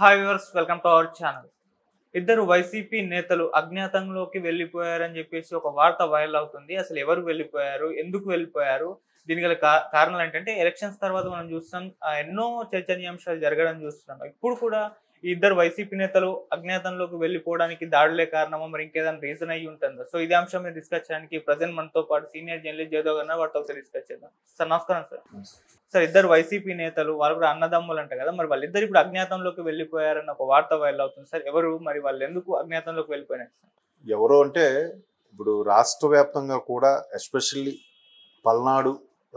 Hi viewers, welcome to our channel. ఇద్దరు YCP నేతలు అజ్ఞాతంలోకి వెళ్ళిపోయారని చెప్పేసి ఒక వార్త వైరల్ అవుతుంది. అసలు ఎవరు వెళ్ళిపోయారు, ఎందుకు వెళ్ళిపోయారు, దీనికి గల కారణాలు ఏంటంటే ఎలక్షన్స్ తర్వాత మనం చూస్తున్నాం, ఎన్నో చర్చనీయాంశాలు జరగడం చూస్తున్నాం. ఇప్పుడు కూడా ఈ ఇద్దరు వైసీపీ నేతలు అజ్ఞాతంలోకి వెళ్ళిపోవడానికి దాడులే కారణమో మరి ఇంకేదైనా రీజన్ అయ్యి ఉంటుందో. సో ఇదే అంశం మీద డిస్కస్ చేయడానికి ప్రజెంట్ మనతో పాటు సీనియర్ జర్నలిస్ట్ జయదేవ్ గారు వాటితో డిస్కస్ చేద్దాం. సార్ నమస్కారం. సార్ ఇద్దరు వైసీపీ నేతలు, వాళ్ళు కూడా అన్నదమ్ములు అంట కదా, మరి వాళ్ళిద్దరు ఇప్పుడు అజ్ఞాతంలోకి వెళ్ళిపోయారన్న ఒక వార్త వైరల్ అవుతుంది సార్. ఎవరు మరి వాళ్ళు ఎందుకు అజ్ఞాతంలోకి వెళ్ళిపోయినారు సార్? ఎవరు అంటే ఇప్పుడు రాష్ట్ర వ్యాప్తంగా కూడా ఎస్పెషల్లీ పల్నాడు,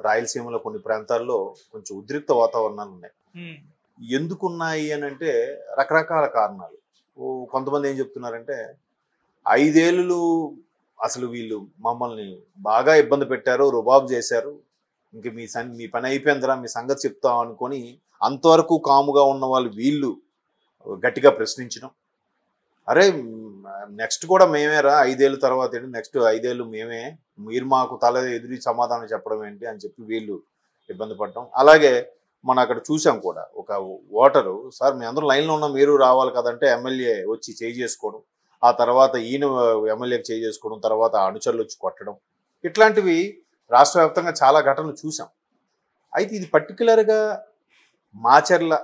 రాయలసీమలో కొన్ని ప్రాంతాల్లో కొంచెం ఉద్రిక్త వాతావరణాలు ఉన్నాయి. ఎందుకున్నాయి అని అంటే రకరకాల కారణాలు. కొంతమంది ఏం చెప్తున్నారంటే 5 ఏళ్ళు అసలు వీళ్ళు మమ్మల్ని బాగా ఇబ్బంది పెట్టారు, రుబాబు చేశారు, ఇంక మీ పని అయిపోయిందిరా, మీ సంగతి చెప్తాం అనుకొని అంతవరకు కాముగా ఉన్న వాళ్ళు వీళ్ళు గట్టిగా ప్రశ్నించడం. అరే నెక్స్ట్ కూడా మేమేరా, 5 ఏళ్ళ తర్వాత ఏంటి, నెక్స్ట్ 5 ఏళ్ళు మేమే, మీరు మాకు తల ఎదురు సమాధానం చెప్పడం ఏంటి అని చెప్పి వీళ్ళు ఇబ్బంది పడటం. అలాగే మనం అక్కడ చూసాం కూడా, ఒక ఓటరు, సార్ మీ అందరూ లైన్లో ఉన్నాం, మీరు రావాలి కదంటే ఎమ్మెల్యే వచ్చి చేయి చేసుకోవడం, ఆ తర్వాత ఈయన ఎమ్మెల్యేకి చేయి చేసుకోవడం, తర్వాత అనుచరులు వచ్చి కొట్టడం, ఇట్లాంటివి రాష్ట్ర వ్యాప్తంగా చాలా ఘటనలు చూసాం. అయితే ఇది పర్టికులర్గా మాచర్ల,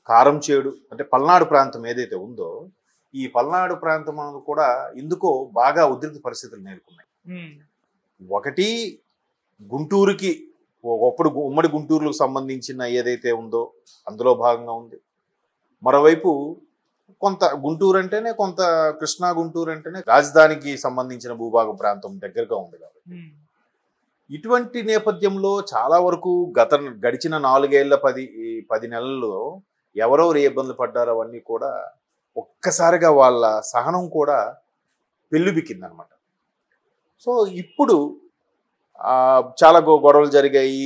కారంచేడు అంటే పల్నాడు ప్రాంతం ఏదైతే ఉందో, ఈ పల్నాడు ప్రాంతం కూడా ఎందుకో బాగా ఉద్రిక్త పరిస్థితులు నేర్కొన్నాయి. ఒకటి గుంటూరుకి, ఒకప్పుడు ఉమ్మడి గుంటూరుకు సంబంధించిన ఏదైతే ఉందో అందులో భాగంగా ఉంది. మరోవైపు కొంత గుంటూరు అంటేనే, కొంత కృష్ణా గుంటూరు అంటేనే రాజధానికి సంబంధించిన భూభాగం ప్రాంతం దగ్గరగా ఉంది కాబట్టి, ఇటువంటి నేపథ్యంలో చాలా వరకు గడిచిన 4 ఏళ్ల 10 నెలల్లో ఎవరెవరు ఏ ఇబ్బందులు పడ్డారో అవన్నీ కూడా ఒక్కసారిగా వాళ్ళ సహనం కూడా పెళ్ళుబిక్కిందనమాట. సో ఇప్పుడు చాలా గొడవలు జరిగాయి.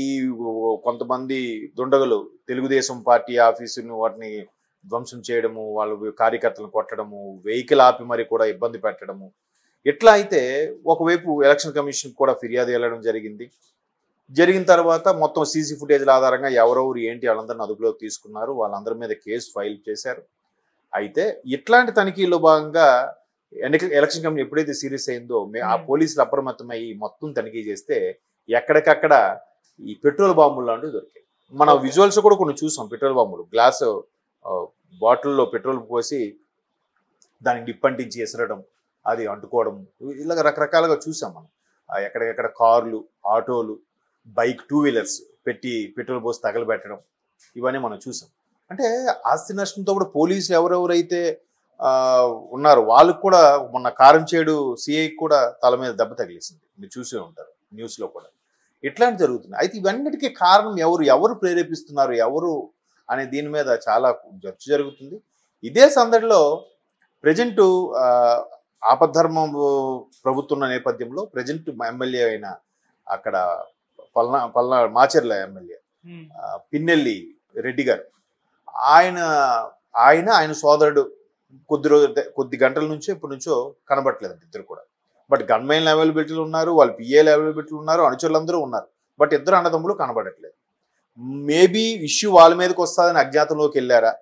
కొంతమంది దుండగులు తెలుగుదేశం పార్టీ ఆఫీసుని వాటిని ధ్వంసం చేయడము, వాళ్ళు కార్యకర్తలను కొట్టడము, వెహికల్ ఆపి మరి కూడా ఇబ్బంది పెట్టడము. ఎట్లా అయితే ఒకవైపు ఎలక్షన్ కమిషన్ కూడా ఫిర్యాదు వెళ్ళడం జరిగింది. జరిగిన తర్వాత మొత్తం సీసీ ఫుటేజ్ల ఆధారంగా ఎవరెవరు ఏంటి వాళ్ళందరినీ అదుపులోకి తీసుకున్నారు, వాళ్ళందరి మీద కేసు ఫైల్ చేశారు. అయితే ఇట్లాంటి తనిఖీల్లో భాగంగా ఎలక్షన్ కమిషన్ ఎప్పుడైతే సీరియస్ అయిందో, ఆ పోలీసులు అప్రమత్తమయ్యి మొత్తం తనిఖీ చేస్తే ఎక్కడికక్కడ ఈ పెట్రోల్ బాంబులు లాంటివి దొరికాయి. మన విజువల్స్ కూడా కొన్ని చూసాం. పెట్రోల్ బాంబులు, గ్లాస్ బాటిల్లో పెట్రోల్ పోసి దానికి నిప్పంటించి ఎసరడం, అది అంటుకోవడం, ఇలాగ రకరకాలుగా చూసాం మనం. ఎక్కడికక్కడ కార్లు, ఆటోలు, బైక్, 2 వీలర్స్ పెట్టి పెట్రోల్ పోసి తగలబెట్టడం, ఇవన్నీ మనం చూసాం. అంటే ఆస్తి నష్టంతో కూడా పోలీసులు ఎవరెవరైతే ఉన్నారు వాళ్ళకు కూడా, మొన్న కారంచేడు సిఐకి కూడా తల మీద దెబ్బ తగిలేసింది, మీరు చూసే ఉంటారు న్యూస్లో కూడా. ఇట్లాంటి జరుగుతుంది. అయితే ఇవన్నిటికీ కారణం ఎవరు ప్రేరేపిస్తున్నారు, ఎవరు అనే దీని మీద చాలా చర్చ జరుగుతుంది. ఇదే సందడిలో ప్రజెంట్ ఆపద్ధర్మం ప్రభుత్వం నేపథ్యంలో ప్రజెంట్ ఎమ్మెల్యే అయిన అక్కడ మాచర్ల ఎమ్మెల్యే పిన్నెల్లి రెడ్డి గారు, ఆయన సోదరుడు కొద్ది గంటల నుంచో ఇప్పటి నుంచో కనబట్టలేదండి ఇద్దరు కూడా. బట్ గన్మెయిన్ అవైలబిలిటీలు ఉన్నారు, వాళ్ళు పిఏలు అవైలబిలిటీలు ఉన్నారు, అనుచరులందరూ ఉన్నారు. బట్ ఇద్దరు అన్నదమ్ములు కనబడట్లేదు. మేబీ ఇష్యూ వాళ్ళ మీదకి వస్తుందని అజ్ఞాతంలోకి వెళ్ళారా,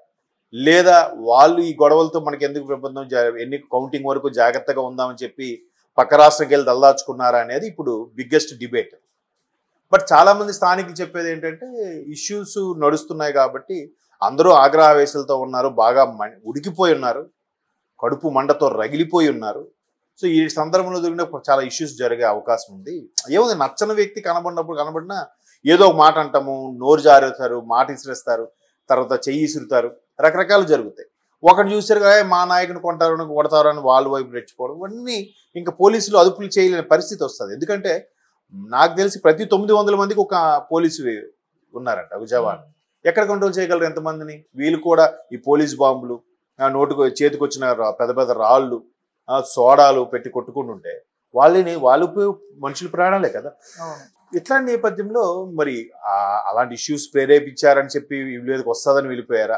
లేదా వాళ్ళు ఈ గొడవలతో మనకి ఎందుకు ప్రబంధం, ఎన్ని కౌంటింగ్ వరకు జాగ్రత్తగా ఉందామని చెప్పి పక్క రాష్ట్రంకి వెళ్ళి దల్దాచుకున్నారా అనేది ఇప్పుడు బిగ్గెస్ట్ డిబేట్. బట్ చాలామంది స్థానికులు చెప్పేది ఏంటంటే ఇష్యూస్ నడుస్తున్నాయి కాబట్టి అందరూ ఆగ్రహావేశాలతో ఉన్నారు, బాగా ఉడికిపోయి ఉన్నారు, కడుపు మంటతో రగిలిపోయి ఉన్నారు. సో ఈ సందర్భంలో దొరికిన చాలా ఇష్యూస్ జరిగే అవకాశం ఉంది. ఏముంది, నచ్చని వ్యక్తి కనబడినా ఏదో ఒక మాట అంటాము, నోరు జారుతారు, మాట ఇసిరేస్తారు, తర్వాత చెయ్యి ఇసురుతారు, రకరకాలు జరుగుతాయి. ఒకటి చూసారు కదా, మా నాయకుని కొడతారు అని వాళ్ళు వైపు రెచ్చిపోవడం, ఇవన్నీ ఇంకా పోలీసులు అదుపులు చేయలేని పరిస్థితి వస్తుంది. ఎందుకంటే నాకు తెలిసి ప్రతి 900 మందికి ఒక పోలీసు ఉన్నారంట, ఒక జవాన్. ఎక్కడ కంట్రోల్ చేయగలరు ఎంతమందిని? వీళ్ళు కూడా ఈ పోలీస్ బాంబులు, చేతికి వచ్చిన పెద్ద పెద్ద రాళ్ళు, సోడాలు పెట్టి కొట్టుకుంటుంటే వాళ్ళు మనుషుల ప్రాణాలే కదా. ఇట్లాంటి నేపథ్యంలో మరి అలాంటి ఇష్యూస్ ప్రేరేపించారని చెప్పి వీళ్ళకి వస్తుందని వెళ్ళిపోయారా,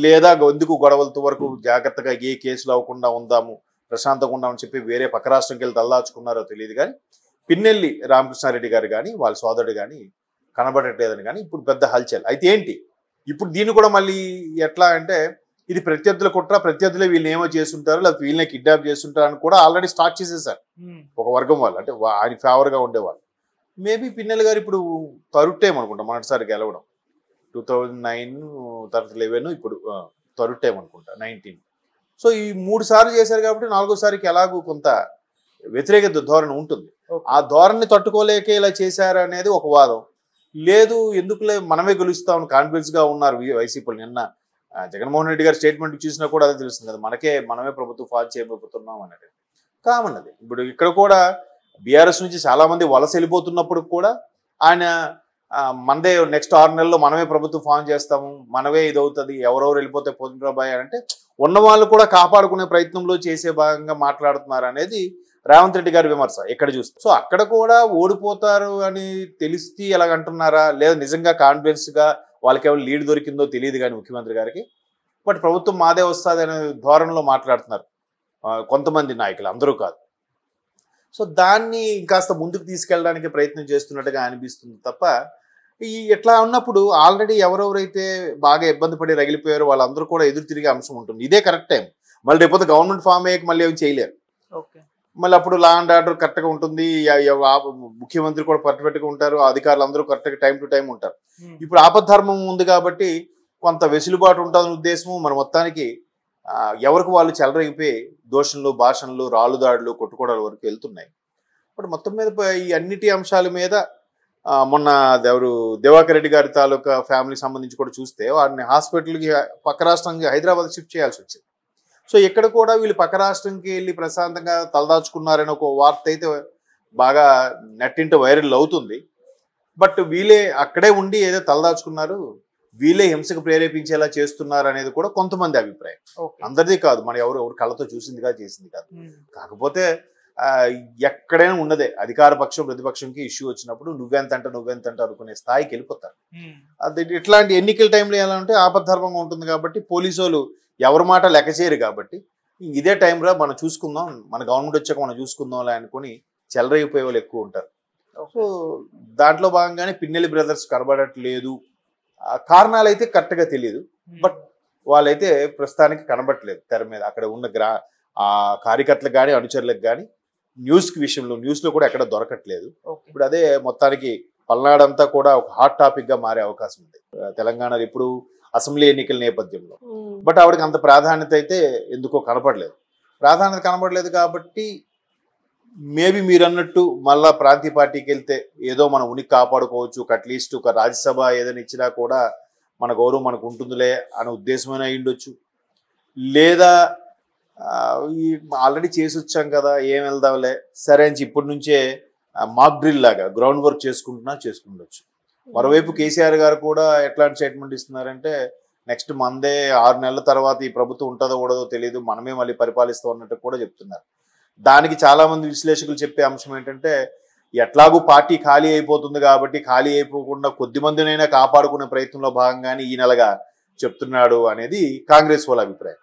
లేదా ఎందుకు గొడవలతో వరకు జాగ్రత్తగా ఏ కేసులు అవ్వకుండా ఉందాము, ప్రశాంతంగా ఉందామని చెప్పి వేరే పక్క రాష్ట్రంకి వెళ్ళి తల్లాచుకున్నారో తెలియదు. కానీ పిన్నెల్లి రామకృష్ణారెడ్డి గారు కానీ వాళ్ళ సోదరుడు కానీ కనబడట్లేదని కానీ ఇప్పుడు పెద్ద హల్చల్. అయితే ఏంటి ఇప్పుడు దీన్ని కూడా మళ్ళీ ఎట్లా అంటే ఇది ప్రత్యర్థుల కుట్ర, ప్రత్యర్థులే వీళ్ళని ఏమో చేస్తుంటారు, లేదా వీళ్ళని కిడ్నాప్ చేస్తుంటారు అని కూడా ఆల్రెడీ స్టార్ట్ చేసేసారు ఒక వర్గం వాళ్ళు, అంటే ఆయన ఫేవర్గా ఉండేవాళ్ళు. మేబీ పిన్నెల గారు ఇప్పుడు థర్డ్ టైం అనుకుంటా మొదటిసారి గెలవడం, 2009 తర్వాత 11 ఇప్పుడు థర్డ్ టైం అనుకుంటా 19. సో ఈ 3 సార్లు చేశారు కాబట్టి 4వసారికి ఎలాగూ కొంత వ్యతిరేక ధోరణి ఉంటుంది. ఆ ధోరణిని తట్టుకోలేక ఇలా చేశారు అనేది ఒక వాదం. లేదు ఎందుకులే మనమే గెలుస్తామని కాన్ఫిడెన్స్గా ఉన్నారు వైసీపీలు. నిన్న జగన్మోహన్ రెడ్డి గారి స్టేట్మెంట్ చూసినా కూడా అదే తెలుస్తుంది కదా, మనమే ప్రభుత్వం ఫాల్ చేయబోతున్నాం అనేది కామన్. అది ఇప్పుడు ఇక్కడ కూడా బీఆర్ఎస్ నుంచి చాలా మంది వలస వెళ్ళిపోతున్నప్పుడు కూడా ఆయన మనదే నెక్స్ట్ 6 నెలల్లో మనమే ప్రభుత్వం ఫామ్ చేస్తాము, మనమే ఇది అవుతుంది, ఎవరెవరు వెళ్ళిపోతే పోతుంటాబాయ్ అంటే ఉన్న వాళ్ళు కూడా కాపాడుకునే ప్రయత్నంలో చేసే భాగంగా మాట్లాడుతున్నారు అనేది రేవంత్ రెడ్డి గారి విమర్శ ఎక్కడ చూస్తే. సో అక్కడ కూడా ఓడిపోతారు అని తెలిసి ఎలాగంటున్నారా, లేదా నిజంగా కాన్ఫిడెన్స్గా వాళ్ళకి ఏమైనా లీడ్ దొరికిందో తెలియదు కానీ ముఖ్యమంత్రి గారికి, బట్ ప్రభుత్వం మాదే వస్తుంది అనే ధోరణిలో మాట్లాడుతున్నారు కొంతమంది నాయకులు, అందరూ కాదు. సో దాన్ని ఇంకాస్త ముందుకు తీసుకెళ్ళడానికి ప్రయత్నం చేస్తున్నట్టుగా అనిపిస్తుంది తప్ప, ఈ ఎట్లా ఉన్నప్పుడు ఆల్రెడీ ఎవరెవరైతే బాగా ఇబ్బంది పడి రగిలిపోయారో వాళ్ళందరూ కూడా ఎదురు తిరిగే అంశం ఉంటుంది. ఇదే కరెక్ట్ టైం. మళ్ళీ రేపు గవర్నమెంట్ ఫామ్ అయ్యాక మళ్ళీ ఏమి చేయలేరు. మళ్ళీ అప్పుడు లా అండ్ ఆర్డర్ కరెక్ట్గా ఉంటుంది, ముఖ్యమంత్రి కూడా పర్ఫెక్ట్గా ఉంటారు, అధికారులు అందరూ కరెక్ట్గా టైం టు టైం ఉంటారు. ఇప్పుడు ఆపద్ధర్మం ఉంది కాబట్టి కొంత వెసులుబాటు ఉంటుందని ఉద్దేశము. మన మొత్తానికి ఎవరికి వాళ్ళు చెలరేగిపోయి దోషంలు, భాషణలు, రాళ్ళు దాడులు, కొట్టుకోవడాల వరకు వెళ్తున్నాయి. బట్ మొత్తం మీద ఈ అన్నిటి అంశాల మీద మొన్న దివాకర్ రెడ్డి గారి తాలూకా ఫ్యామిలీకి సంబంధించి కూడా చూస్తే వాడిని హాస్పిటల్కి పక్క రాష్ట్రానికి హైదరాబాద్ షిఫ్ట్ చేయాల్సి వచ్చింది. సో ఇక్కడ కూడా వీళ్ళు పక్క రాష్ట్రంకి వెళ్ళి ప్రశాంతంగా తలదాచుకున్నారని ఒక వార్త అయితే బాగా నెట్టింట వైరల్ అవుతుంది. బట్ వీళ్ళే అక్కడే ఉండి ఏదో తలదాచుకున్నారు, వీళ్ళే హింసకు ప్రేరేపించేలా చేస్తున్నారు అనేది కూడా కొంతమంది అభిప్రాయం. అందరిది కాదు, మన ఎవరు కళ్ళతో చూసింది కాదు, చేసింది కాదు. కాకపోతే ఎక్కడైనా ఉన్నదే అధికార పక్షం ప్రతిపక్షంకి ఇష్యూ వచ్చినప్పుడు నువ్వెంత అనుకునే స్థాయికి వెళ్ళిపోతారు. అది ఇట్లాంటి ఎన్నికల టైంలో ఎలా ఉంటే ఆపద్ధర్మంగా ఉంటుంది కాబట్టి పోలీసు వాళ్ళు ఎవరి మాట లెక్క చేయరు కాబట్టి ఇదే టైంలో మనం చూసుకుందాం, మన గవర్నమెంట్ వచ్చాక మనం చూసుకుందాంలే అనుకుని చెలరైపోయే వాళ్ళు ఎక్కువ ఉంటారు. సో దాంట్లో భాగంగానే పిన్నెల్లి బ్రదర్స్ కనబడట్లేదు. కారణాలు అయితే కరెక్ట్గా తెలియదు, బట్ వాళ్ళైతే ప్రస్తుతానికి కనబడట్లేదు తెర మీద. అక్కడ ఉన్న కార్యకర్తలకు కానీ అనుచరులకు కానీ న్యూస్లో కూడా ఎక్కడ దొరకట్లేదు. ఇప్పుడు అదే మొత్తానికి పల్నాడు అంతా కూడా ఒక హాట్ టాపిక్ గా మారే అవకాశం ఉంది తెలంగాణలో ఇప్పుడు అసెంబ్లీ ఎన్నికల నేపథ్యంలో. బట్ ఆవిడకి అంత ప్రాధాన్యత అయితే ఎందుకో కనబడలేదు కాబట్టి మేబీ మీరు అన్నట్టు మళ్ళా ప్రాంతీయ పార్టీకి వెళ్తే ఏదో మనం ఉనికి కాపాడుకోవచ్చు, అట్లీస్ట్ ఒక రాజ్యసభ ఏదైనా ఇచ్చినా కూడా మన గౌరవం మనకు ఉంటుందిలే అనే ఉద్దేశమైన అయ్యుండొచ్చు. లేదా ఆల్రెడీ చేసి వచ్చాం కదా ఏం వెళ్దాంలే సరే అని ఇప్పటి నుంచే మాక్ డ్రిల్ లాగా గ్రౌండ్ వర్క్ చేసుకుండొచ్చు. మరోవైపు కేసీఆర్ గారు కూడా ఎట్లాంటి స్టేట్మెంట్ ఇస్తున్నారంటే నెక్స్ట్ మందే 6 నెలల తర్వాత ఈ ప్రభుత్వం ఉంటుందో కూడదో తెలియదు, మనమే మళ్ళీ పరిపాలిస్తాం అన్నట్టు కూడా చెప్తున్నారు. దానికి చాలా మంది విశ్లేషకులు చెప్పే అంశం ఏంటంటే ఎట్లాగూ పార్టీ ఖాళీ అయిపోతుంది కాబట్టి ఖాళీ అయిపోకుండా కొద్ది మందినైనా కాపాడుకునే ప్రయత్నంలో భాగంగానే ఈ నెలగా చెప్తున్నాడు అనేది కాంగ్రెస్ వాళ్ళ అభిప్రాయం.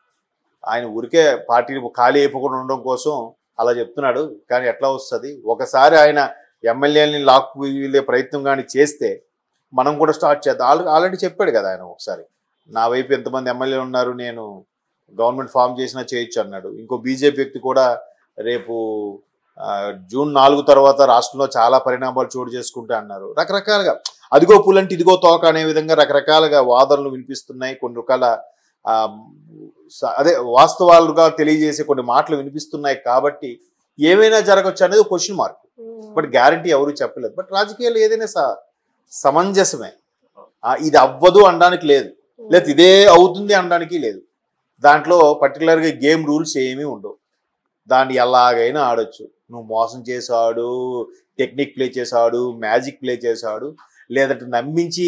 ఆయన ఊరికే పార్టీని ఖాళీ అయిపోకుండా ఉండడం కోసం అలా చెప్తున్నాడు, కానీ ఎట్లా వస్తుంది? ఒకసారి ఆయన ఎమ్మెల్యేలని లాక్కు వెళ్ళే ప్రయత్నం కానీ చేస్తే మనం కూడా స్టార్ట్ చేద్దాం. ఆల్రెడీ చెప్పాడు కదా ఆయన ఒకసారి, నా వైపు ఎంతమంది ఎమ్మెల్యేలు ఉన్నారు, నేను గవర్నమెంట్ ఫామ్ చేసినా చేయొచ్చు అన్నాడు. ఇంకో బీజేపీ వ్యక్తి కూడా రేపు జూన్ 4 తర్వాత రాష్ట్రంలో చాలా పరిణామాలు చోటు చేసుకుంటా అన్నారు. రకరకాలుగా అదిగో పులంటి ఇదిగో తోక అనే విధంగా రకరకాలుగా వాదనలు వినిపిస్తున్నాయి. కొన్ని రకాల వాస్తవాలుగా తెలియజేసే కొన్ని మాటలు వినిపిస్తున్నాయి. కాబట్టి ఏమైనా జరగచ్చు అనేది క్వశ్చన్ మార్క్. బట్ గ్యారంటీ ఎవరు చెప్పలేదు. బట్ రాజకీయాలు ఏదైనా సమంజసమే. ఇది అవ్వదు అనడానికి లేదు, లేదా ఇదే అవుతుంది అనడానికి లేదు. దాంట్లో పర్టికులర్గా గేమ్ రూల్స్ ఏమీ ఉండవు. దాన్ని ఎలాగైనా ఆడొచ్చు. నువ్వు మోసం చేసాడు, టెక్నిక్ ప్లే చేసాడు, మ్యాజిక్ ప్లే చేసాడు, లేదంటే నమ్మించి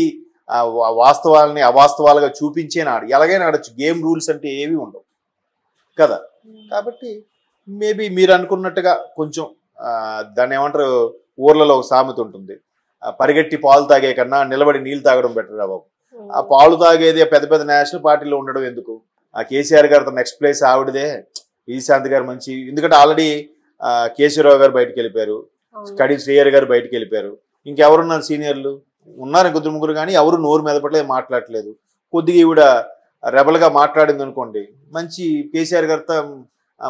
వాస్తవాలని అవాస్తవాలుగా చూపించేనా ఎలాగైనా ఆడొచ్చు. గేమ్ రూల్స్ అంటే ఏవి ఉండవు కదా. కాబట్టి మేబీ మీరు అనుకున్నట్టుగా కొంచెం దాన్ని ఏమంటారు, ఊర్లలో ఒక సామెత ఉంటుంది, పరిగెట్టి పాలు తాగే కన్నా నిలబడి నీళ్ళు తాగడం బెటర్ రా బాబు. ఆ పాలు తాగేది పెద్ద పెద్ద నేషనల్ పార్టీలో ఉండడం ఎందుకు? ఆ కేసీఆర్ గారితో నెక్స్ట్ ప్లేస్ ఆవిడదే, విజయశాంతి గారు మంచి, ఎందుకంటే ఆల్రెడీ కేసీరావు గారు బయటకు వెళ్ళిపోయారు, కడి శ్రీహరి గారు బయటకు వెళ్ళిపోయారు. ఇంకెవరున్నారు సీనియర్లు? ఉన్నారు కొద్ది ముగ్గురు, కానీ ఎవరు నోరు మెదపట్లేదు, మాట్లాడట్లేదు. కొద్దిగా ఈవిడ రెబల్గా మాట్లాడింది అనుకోండి, మంచి కేసీఆర్ గారితో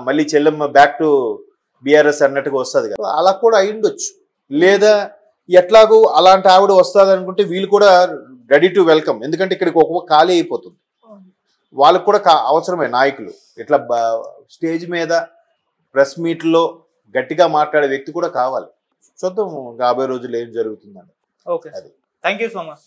మళ్ళీ చెల్లెమ్మ బ్యాక్ టు బీఆర్ఎస్ అన్నట్టుగా వస్తుంది కదా, అలా కూడా అయ్యుండొచ్చు. లేదా ఎట్లాగూ అలాంటి ఆవిడ వస్తుంది అనుకుంటే వీళ్ళు కూడా రెడీ టు వెల్కమ్, ఎందుకంటే ఇక్కడికి ఒక ఖాళీ అయిపోతుంది. వాళ్ళకు కూడా అవసరమే నాయకులు. ఇట్లా స్టేజ్ మీద ప్రెస్ మీట్లో గట్టిగా మాట్లాడే వ్యక్తి కూడా కావాలి. చూద్దాం రాబోయే రోజుల్లో ఏం జరుగుతుందని. Okay, thank you so much.